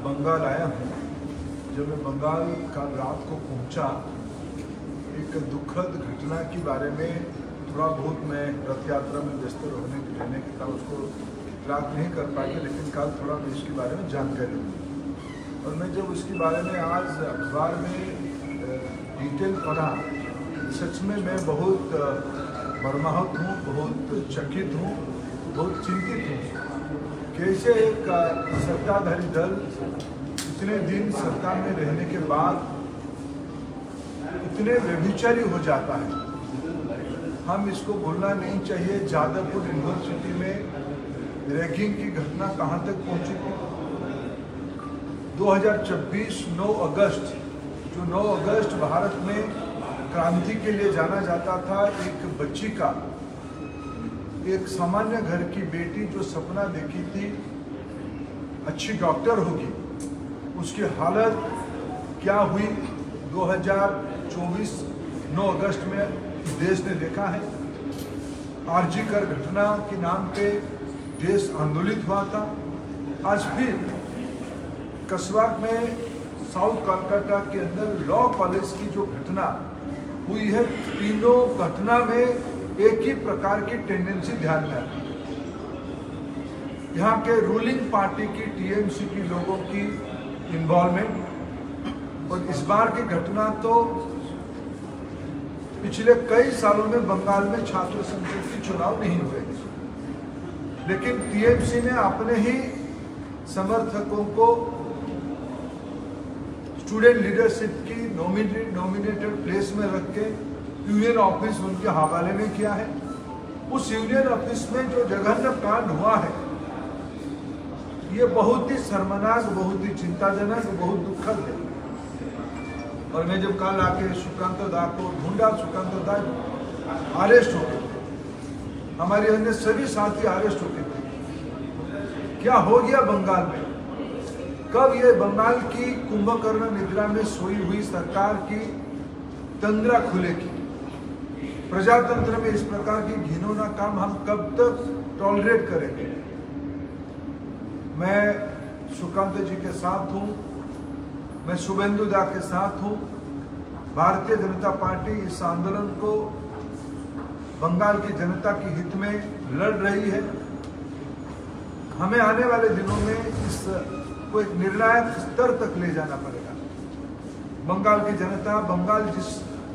बंगाल आया हूँ। जब मैं बंगाल कल रात को पहुँचा, एक दुखद घटना के बारे में थोड़ा बहुत मैं रथ यात्रा में व्यस्त रहने के कारण उसको इतलाक नहीं कर पाया, लेकिन कल थोड़ा मैं इसके बारे में जानकारी ली। और मैं जब उसके बारे में आज अखबार में डिटेल पढ़ा, सच में मैं बहुत मर्माहत हूँ, बहुत चकित हूँ, बहुत चिंतित हूँ। कैसे एक सत्ताधारी दल इतने दिन सत्ता में रहने के बाद इतने व्यभिचारी हो जाता है। हम इसको भूलना नहीं चाहिए। जादवपुर यूनिवर्सिटी में रैगिंग की घटना कहां तक पहुंची थी। 2024 9 अगस्त, जो 9 अगस्त भारत में क्रांति के लिए जाना जाता था, एक बच्ची का, एक सामान्य घर की बेटी जो सपना देखी थी अच्छी डॉक्टर होगी, उसकी हालत क्या हुई 2024 9 अगस्त में देश ने देखा है। आरजी कर घटना के नाम पे देश आंदोलित हुआ था। आज फिर कस्बा में साउथ कोलकाता के अंदर लॉ कॉलेज की जो घटना हुई है, तीनों घटना में एक ही प्रकार की टेंडेंसी ध्यान में आती है। यहाँ के रूलिंग पार्टी की टीएमसी की लोगों की इन्वॉल्वमेंट। और इस बार की घटना तो पिछले कई सालों में बंगाल में छात्र संसद की चुनाव नहीं हुए, लेकिन टीएमसी ने अपने ही समर्थकों को स्टूडेंट लीडरशिप की नॉमिनेटेड प्लेस में रख के यूनियन ऑफिस उनके हवाले में किया है। उस यूनियन ऑफिस में जो जघन्य कांड हुआ है, ये बहुत ही शर्मनाक, बहुत ही चिंताजनक, बहुत दुखद है। और मैं जब कल आके सुकांत दा को ढूंढा, सुकांत दा अरेस्ट हो गए, हमारे अन्य सभी साथी अरेस्ट हो गए थे। क्या हो गया बंगाल में? कब ये बंगाल की कुंभकर्ण निद्रा में सोई हुई सरकार की तंद्रा खुलेगी? प्रजातंत्र में इस प्रकार की घिनौना काम हम कब तक टॉलरेट करेंगे? मैं सुकांत जी के साथ हूं, मैं शुभेंदु दा के साथ हूं। भारतीय जनता पार्टी इस आंदोलन को बंगाल की जनता के हित में लड़ रही है। हमें आने वाले दिनों में इस को एक निर्णायक स्तर तक ले जाना पड़ेगा। बंगाल की जनता,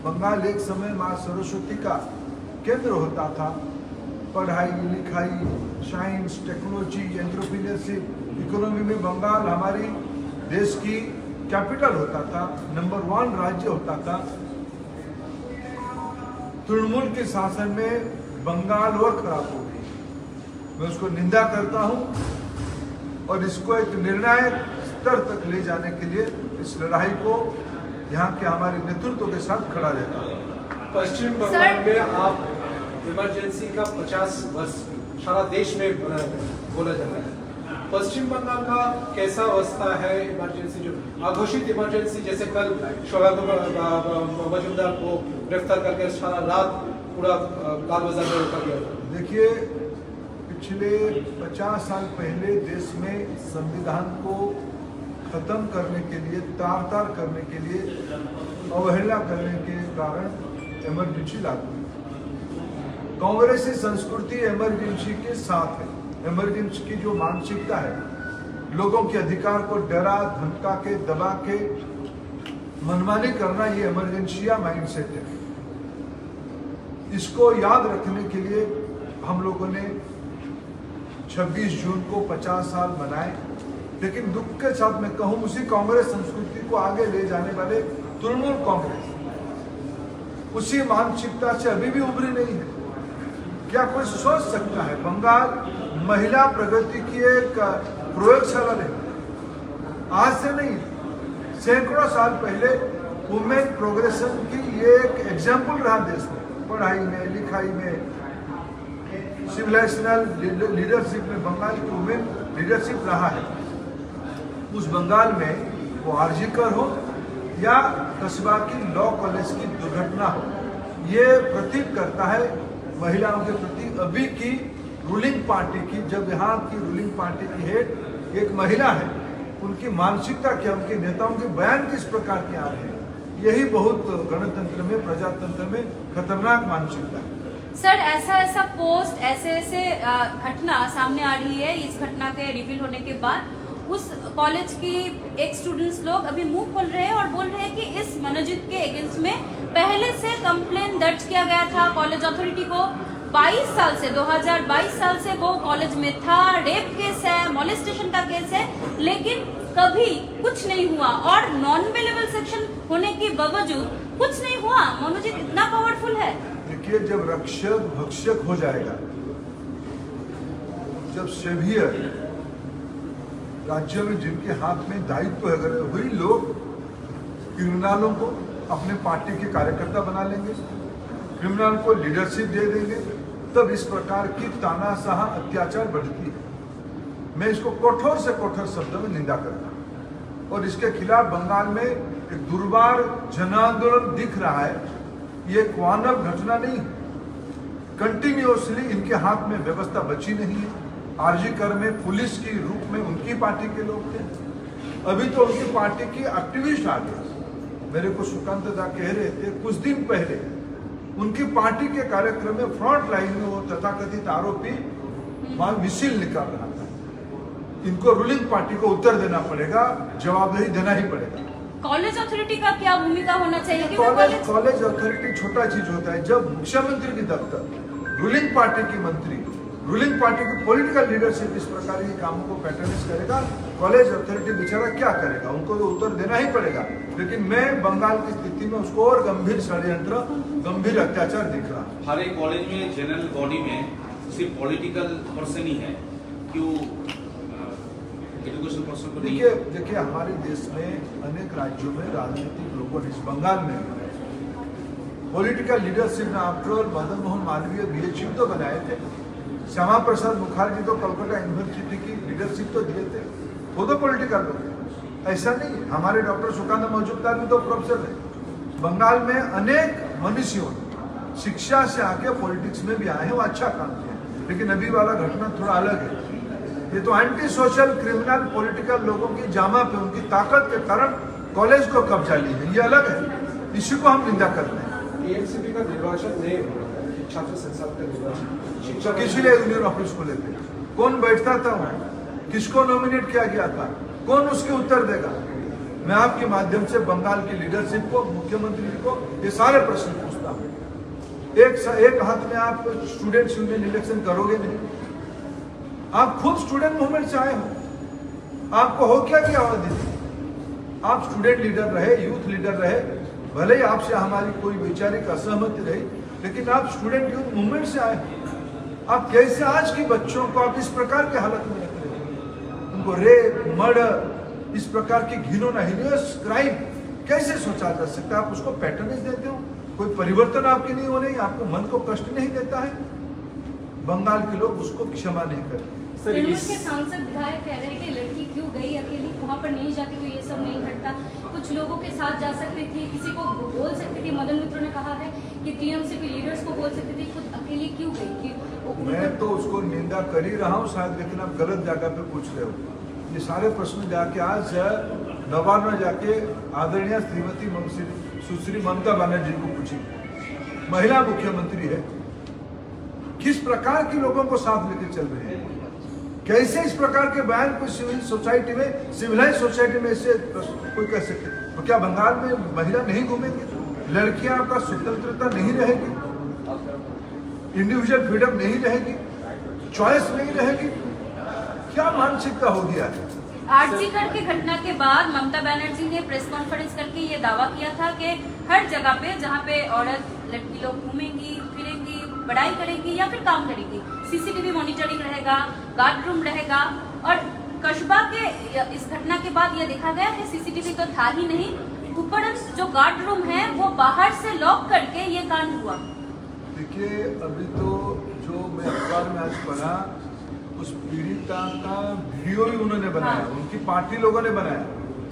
बंगाल एक समय माँ सरस्वती का केंद्र होता था। पढ़ाई लिखाई, साइंस, टेक्नोलॉजी, एंटरप्रेन्योरशिप, इकोनॉमी में बंगाल हमारी देश की कैपिटल होता था, नंबर 1 राज्य होता था। तृणमूल के शासन में बंगाल और खराब हो गई। मैं उसको निंदा करता हूं और इसको एक निर्णायक स्तर तक ले जाने के लिए इस लड़ाई को यहाँ के हमारे नेतृत्व के साथ खड़ा रहता है। पश्चिम बंगाल में आप इमरजेंसी का 50 वर्ष सारा देश में बोला जाता है। पश्चिम बंगाल का कैसा अवस्था है? इमरजेंसी जो अघोषित इमरजेंसी, जैसे कल शोभा मजूमदार को गिरफ्तार करके सारा रात पूरा लाल बाजार में रोका गया था। देखिए, पिछले 50 साल पहले देश में संविधान को खत्म करने के लिए, तार करने के लिए, अवहेलना करने के कारण इमरजेंसी लागू हुई। कांग्रेसी संस्कृति इमरजेंसी के साथ है। इमरजेंसी की जो मानसिकता है, लोगों के अधिकार को डरा धमका के, दबा के मनमानी करना, ये इमरजेंसी या माइंडसेट है। इसको याद रखने के लिए हम लोगों ने 26 जून को 50 साल मनाए। लेकिन दुख के साथ मैं कहूं, उसी कांग्रेस संस्कृति को आगे ले जाने वाले तृणमूल कांग्रेस उसी मानसिकता से अभी भी उभरी नहीं है। क्या कोई सोच सकता है बंगाल महिला प्रगति की एक प्रयोगशाला नहीं? आज से नहीं, सैकड़ों साल पहले वुमेन प्रोग्रेशन की ये एक एग्जाम्पल रहा देश में। पढ़ाई में, लिखाई में, सिविलाइजेशनल लीडरशिप में बंगाल की वुमेन लीडरशिप रहा है। उस बंगाल में वो आरजी कर हो या कस्बा की लॉ कॉलेज की दुर्घटना हो, ये प्रतीक करता है महिलाओं के प्रति अभी की रूलिंग पार्टी की। जब यहाँ की रूलिंग पार्टी की हेड एक महिला है, उनकी मानसिकता क्या, उनके नेताओं के बयान किस प्रकार के आ रहे हैं, यही बहुत गणतंत्र में, प्रजातंत्र में खतरनाक मानसिकता है। सर, ऐसा पोस्ट, ऐसे घटना सामने आ रही है। इस घटना के रिवील होने के बाद उस कॉलेज की एक स्टूडेंट्स लोग अभी मुंह खोल रहे हैं और बोल रहे हैं कि इस मनोजित के अगेंस्ट में पहले से कंप्लेन दर्ज किया गया था कॉलेज अथॉरिटी को। 22 साल से, 2022 साल से वो कॉलेज में था। रेप केस है, मोलेस्टेशन का केस है, लेकिन कभी कुछ नहीं हुआ और नॉन अवेलेबल सेक्शन होने के बावजूद कुछ नहीं हुआ। मनोजित इतना पावरफुल है। देखिए, जब रक्षक भक्षक हो जाएगा, जब सेवियर राज्य में जिनके हाथ में दायित्व है, अगर वही लोग क्रिमिनलों को अपने पार्टी के कार्यकर्ता बना लेंगे, क्रिमिनल को लीडरशिप दे देंगे, तब इस प्रकार की तानाशाह अत्याचार बढ़ती है। मैं इसको कठोर से कठोर शब्दों में निंदा करता हूं और इसके खिलाफ बंगाल में एक दुर्बार जन आंदोलन दिख रहा है। ये एक वानव घटना नहीं, कंटिन्यूअसली इनके हाथ में व्यवस्था बची नहीं है। आरजी कर में पुलिस के रूप में उनकी पार्टी के लोग थे, अभी तो उनकी पार्टी की एक्टिविस्ट आ गए। मेरे को सुकांत दा कह रहे थे कुछ दिन पहले उनकी पार्टी के कार्यक्रम में फ्रंट लाइन में वो तथाकथित आरोपी वहां मिसिल निकाल रहा था। इनको रूलिंग पार्टी को उत्तर देना पड़ेगा, जवाबदेही देना ही पड़ेगा। कॉलेज अथॉरिटी का क्या भूमिका होना चाहिए? कॉलेज अथॉरिटी छोटा चीज होता है। जब मुख्यमंत्री की दफ्तर, रूलिंग पार्टी की मंत्री, रूलिंग पार्टी की पॉलिटिकल लीडरशिप इस प्रकार के कामों को पैटर्नाइज करेगा, कॉलेज अथॉरिटी बेचारा क्या करेगा? उनको तो उत्तर देना ही पड़ेगा। लेकिन मैं बंगाल की स्थिति में उसको और गंभीर षड्यंत्र, गंभीर अत्याचार दिख रहा। हर एक कॉलेज में, जनरल बॉडी में सिर्फ पॉलिटिकल पर्सन ही है, क्यों एजुकेशन पर्सन को नहीं? देखिए हमारे देश में अनेक राज्यों में राजनीतिक लोगों ने, इस बंगाल में पॉलिटिकल लीडरशिप में आफ्टर मदन मोहन मालवीय बीएचयू तो बनाए थे, श्यामा प्रसाद मुखर्जी तो कलकत्ता यूनिवर्सिटी की लीडरशिप तो दिए थे, वो तो पॉलिटिकल लोग। ऐसा नहीं है, हमारे डॉक्टर सुकांत मजूमदार भी तो प्रोफेसर है। बंगाल में अनेक मनुष्यों शिक्षा से आके पॉलिटिक्स में भी आए हैं, वो अच्छा काम किया। लेकिन अभी वाला घटना थोड़ा अलग है। ये तो एंटी सोशल क्रिमिनल पॉलिटिकल लोगों की जामा पे उनकी ताकत के कारण कॉलेज को कब्जा ली है, ये अलग है। इसी को हम निंदा करते हैं। एएनसीपी का निर्वाचन नहीं हो रहा है, छात्र संसद का निर्वाचन शिक्षक किसी यूनियन ऑफिस को लेते, कौन बैठता था वहाँ, किसको नॉमिनेट किया गया था, कौन उसके उत्तर देगा? मैं आपके माध्यम से बंगाल की लीडरशिप को, मुख्यमंत्री को ये सारे प्रश्न पूछता हूँ। एक हाथ में आप स्टूडेंट्स यूनियन इलेक्शन करोगे नहीं। आप खुद स्टूडेंट मूवमेंट से आए हो, आपको हो क्या किया हुआ दीदी? आप स्टूडेंट लीडर रहे, यूथ लीडर रहे, भले ही आपसे हमारी कोई वैचारिक असहमति रही, लेकिन आप स्टूडेंट यूथ मूवमेंट से आए। आप कैसे आज की बच्चों को आप इस प्रकार के हालत में रख रहे हो? उनको रेप, मर्डर, इस प्रकार की घिनौना हिनियस क्राइम कैसे सोचा जा सकता है? आप उसको पैटर्नेज देते हो, कोई परिवर्तन आपके नहीं हो रही, आपको मन को कष्ट नहीं देता है? बंगाल के लोग उसको क्षमा नहीं करते। के सांसद विधायक कह रहे हैं कि लड़की क्यों गई अकेली, वहाँ पर नहीं जाती तो ये सब नहीं घटता, कुछ लोगों के साथ जा सकती थी, किसी को बोल सकती थी। मदन मित्र ने कहा है कि टीएमसी के लीडर्स को बोल सकती थी, खुद अकेली क्यों गई? मैं तो उसको निंदा कर ही रहा हूँ शायद, लेकिन आप गलत जगह पे पूछ रहे हो। ये सारे प्रश्न जाके आज नवान्न जाके आदरणीय श्रीमती सुश्री ममता बनर्जी को पूछी, महिला मुख्यमंत्री है, किस प्रकार के लोगों को साथ लेकर चल रहे हैं? कैसे इस प्रकार के बयान को सिविल सोसाइटी में, सिविलाइज सोसाइटी में ऐसे कोई कह सकते? तो क्या बंगाल में महिला नहीं घूमेंगी? लड़कियां का स्वतंत्रता नहीं रहेगी? इंडिविजुअल फ्रीडम नहीं रहेगी? चॉइस नहीं रहेगी? क्या मानसिकता हो गया है? आरजी कर की घटना के बाद ममता बनर्जी ने प्रेस कॉन्फ्रेंस करके ये दावा किया था कि हर जगह पे जहाँ पे औरत लड़की लोग घूमेंगी, फिरेंगी, पढ़ाई करेगी या फिर काम करेगी, सीसीटीवी मॉनिटरिंग रहेगा, गार्ड रूम रहेगा। और कस्बा के इस घटना के बाद ये देखा गया है सीसीटीवी तो था ही नहीं, ऊपर जो गार्ड रूम है वो बाहर से लॉक करके ये कांड हुआ। देखिए अभी तो जो मैं अखबार में आज पढ़ा, उस पीड़िता का वीडियो ही उन्होंने बनाया, उनकी पार्टी लोगों ने बनाया।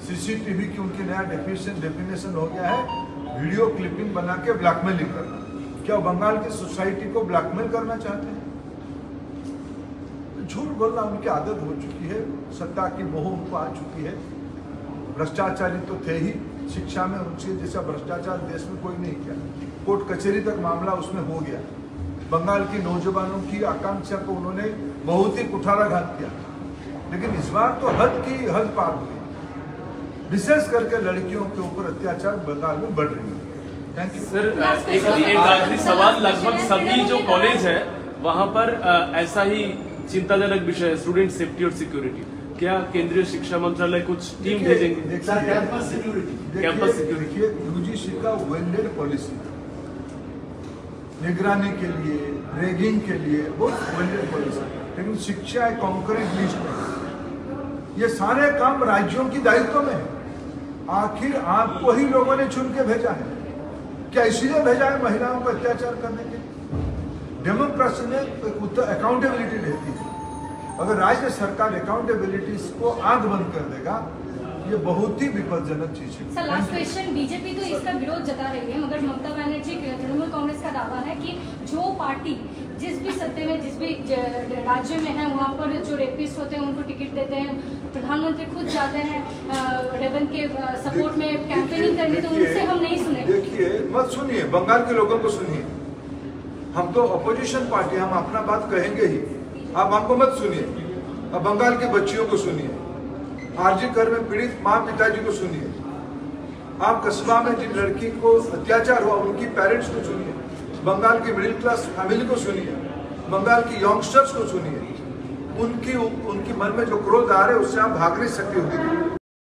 सीसीटीवी की उनकी नया डेफिनेशन हो गया है, वीडियो क्लिपिंग बना के ब्लैकमेलिंग करना। क्या बंगाल की सोसाइटी को ब्लैकमेल करना चाहते हैं? झूठ बोलना उनकी आदत हो चुकी है, सत्ता की मोह उनको आ चुकी है। भ्रष्टाचारी तो थे ही, शिक्षा में उनसे जैसा भ्रष्टाचार देश में कोई नहीं किया। कोर्ट कचहरी तक मामला उसमें हो गया। बंगाल की नौजवानों की आकांक्षा को उन्होंने बहुत ही कुठाराघात किया, लेकिन इस बार तो हद पार हुई। विशेष करके लड़कियों के ऊपर अत्याचार बंगाल में बढ़ रही है। Thank you sir. एक आखिरी सवाल, लगभग सभी जो कॉलेज है वहां पर ऐसा ही चिंताजनक विषय है, स्टूडेंट सेफ्टी और सिक्योरिटी। क्या केंद्रीय शिक्षा मंत्रालय कुछ टीम भेजेंगे? कैंपस सिक्योरिटी देखिए, यूजीसी का वेल्डेड पॉलिसी निगरानी के लिए, रैगिंग के लिए बहुत वेल्डेड पॉलिसी, लेकिन शिक्षा एक कॉन्करेंट लिस्ट में। ये सारे काम राज्यों की दायित्व में है। आखिर आपको ही लोगों ने चुन के भेजा है, क्या इसीलिए भेजा है महिलाओं को अत्याचार करने के लिए? डेमोक्रेसी में एक अकाउंटेबिलिटी रहती है। अगर राज्य सरकार अकाउंटेबिलिटी को आंख बंद कर देगा, ये बहुत ही विपदजनक चीज है। सर, लास्ट क्वेश्चन, बीजेपी तो इसका विरोध जता रही है, मगर ममता बनर्जी, तृणमूल कांग्रेस का दावा है कि जो पार्टी जिस भी सत्ते में, जिस भी राज्य में है, वहाँ पर जो रेपिस्ट होते हैं उनको टिकट देते हैं। प्रधानमंत्री खुद जाते हैं रेवन के सपोर्ट में कैंपेनिंग करने, तो उनसे हम नहीं सुने। देखिए, मत सुनिए, बंगाल के लोगों को सुनिए। हम तो अपोजिशन पार्टी, हम अपना बात कहेंगे ही, आप हमको मत सुनिए। अब बंगाल के बच्चियों को सुनिए, आरजी कर में पीड़ित माँ पिताजी को सुनिए, आप कस्बा में जिन लड़की को अत्याचार हुआ उनकी पेरेंट्स को सुनिए, बंगाल की मिडिल क्लास फैमिली को सुनिए, बंगाल की यंगस्टर्स को सुनिए। उनकी मन में जो क्रोध आ रहे हैं उससे आप भाग नहीं सकते।